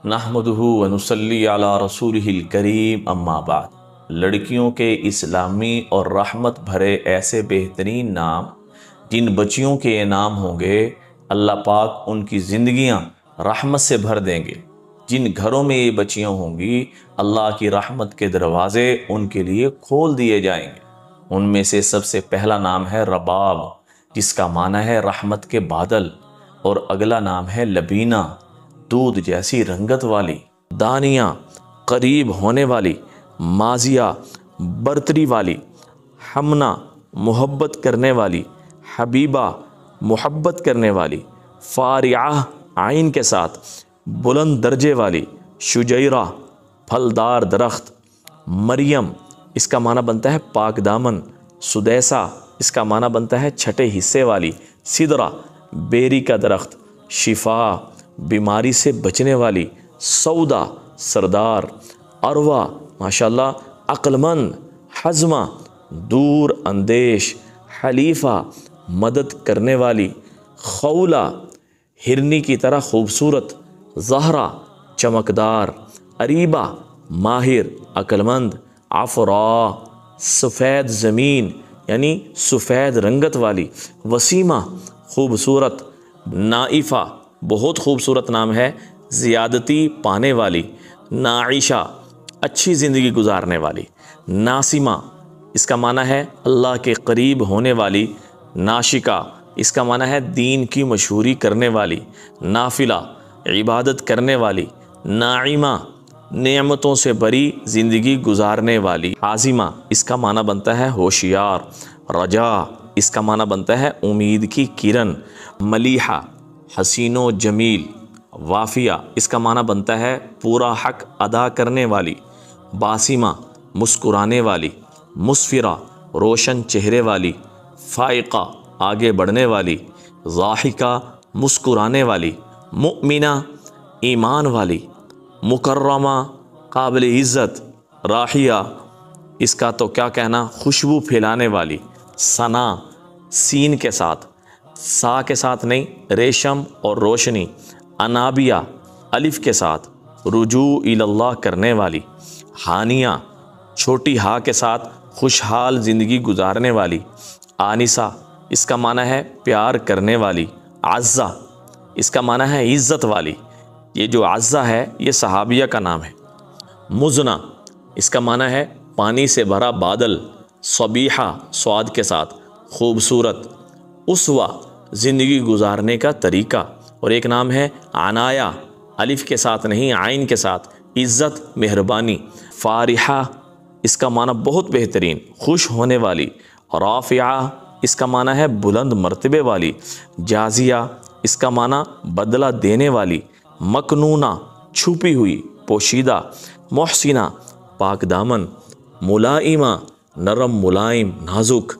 نحمدہ و نصلی علی رسولہ الکریم اما بعد۔ لڑکیوں کے اسلامی اور رحمت بھرے ایسے بہترین نام جن بچیوں کے یہ نام ہوں گے، اللہ پاک ان کی زندگیاں رحمت سے بھر دیں گے۔ جن گھروں میں یہ بچیاں ہوں گی، اللہ کی رحمت کے دروازے ان کے لیے کھول دیے جائیں گے۔ ان میں سے سب سے پہلا نام ہے رباب، جس کا معنی ہے رحمت کے بادل، اور اگلا نام ہے لبینہ، دودھ جیسی رنگت والی، دانیہ قریب ہونے والی، ماضیہ برتری والی، ہمنا محبت کرنے والی، حبیبہ محبت کرنے والی، فارعہ عین کے ساتھ بلند درجے والی، شجیرہ پھلدار درخت، مریم اس کا معنی بنتا ہے پاک دامن، سدیسہ اس کا معنی بنتا ہے چھٹے حصے والی، سدرہ بیری کا درخت، شفا بیماری سے بچنے والی، سودا سردار، عروہ ماشاءاللہ عقل مند، حزمہ دور اندیش، حلیفہ مدد کرنے والی، خولہ ہرنی کی طرح خوبصورت، زہرہ چمکدار، عریبہ ماہر عقل مند، عفراء سفید زمین یعنی سفید رنگت والی، وسیمہ خوبصورت، نائفہ بہت خوبصورت نام ہے زیادتی پانے والی، ناعشہ اچھی زندگی گزارنے والی، ناسمہ اس کا معنی ہے اللہ کے قریب ہونے والی، ناشکہ اس کا معنی ہے دین کی مشہوری کرنے والی، نافلہ عبادت کرنے والی، ناعمہ نعمتوں سے بری زندگی گزارنے والی، عازمہ اس کا معنی بنتا ہے ہوشیار، رجا اس کا معنی بنتا ہے امید کی کرن، ملیحہ حسین و جمیل، وافیہ اس کا معنی بنتا ہے پورا حق ادا کرنے والی، باسمہ مسکرانے والی، مسفرہ روشن چہرے والی، فائقہ آگے بڑھنے والی، ضاحکہ مسکرانے والی، مؤمنہ ایمان والی، مکرمہ قابل عزت، راحیہ اس کا تو کیا کہنا خوشبو پھیلانے والی، ثنا سین کے ساتھ، سا کے ساتھ نہیں، ریشم اور روشنی، انابیہ الف کے ساتھ رجوع اللہ کرنے والی، ہانیہ چھوٹی ہا کے ساتھ خوشحال زندگی گزارنے والی، آنسہ اس کا معنی ہے پیار کرنے والی، عزہ اس کا معنی ہے عزت والی، یہ جو عزہ ہے یہ صحابیہ کا نام ہے، مزنہ اس کا معنی ہے پانی سے بھرا بادل، صبیحہ سواد کے ساتھ خوبصورت، اسوہ زندگی گزارنے کا طریقہ، اور ایک نام ہے عنایہ الف کے ساتھ نہیں عین کے ساتھ، عزت مہربانی، فارحہ اس کا معنی بہت بہترین خوش ہونے والی، رافعہ اس کا معنی ہے بلند مرتبے والی، جازیہ اس کا معنی بدلہ دینے والی، مکنونہ چھپی ہوئی پوشیدہ، محسنہ پاک دامن، ملائمہ نرم ملائم نازک،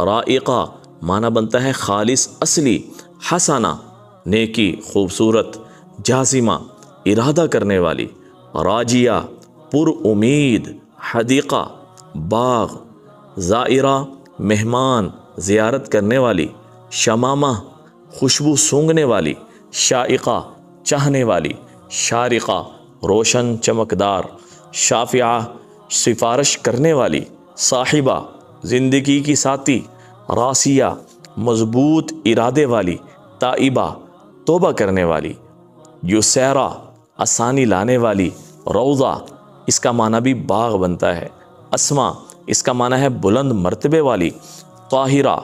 رائقہ معنی بنتا ہے خالص اصلی، حسنہ نیکی خوبصورت، جازمہ ارادہ کرنے والی، راجیہ پر امید، حدیقہ باغ، زائرہ مہمان زیارت کرنے والی، شمامہ خوشبو سونگھنے والی، شائقہ چاہنے والی، شارقہ روشن چمکدار، شافعہ سفارش کرنے والی، صاحبہ زندگی کی ساتھی، راسیہ مضبوط ارادے والی، تائبہ توبہ کرنے والی، یسیرہ آسانی لانے والی، روضہ اس کا معنی بھی باغ بنتا ہے، اسما اس کا معنی ہے بلند مرتبے والی، طاہرہ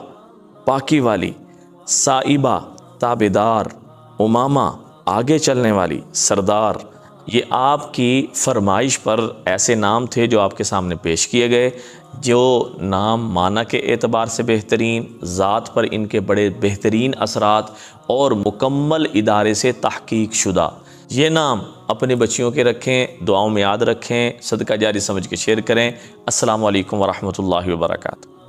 پاکی والی، سائبہ تابدار، امامہ آگے چلنے والی، سردار۔ یہ آپ کی فرمائش پر ایسے نام تھے جو آپ کے سامنے پیش کیے گئے، جو نام معنی کے اعتبار سے بہترین، ذات پر ان کے بڑے بہترین اثرات اور مکمل ادارے سے تحقیق شدہ۔ یہ نام اپنے بچیوں کے رکھیں، دعاؤں میں یاد رکھیں، صدقہ جاری سمجھ کے شیئر کریں۔ السلام علیکم ورحمۃ اللہ وبرکاتہ۔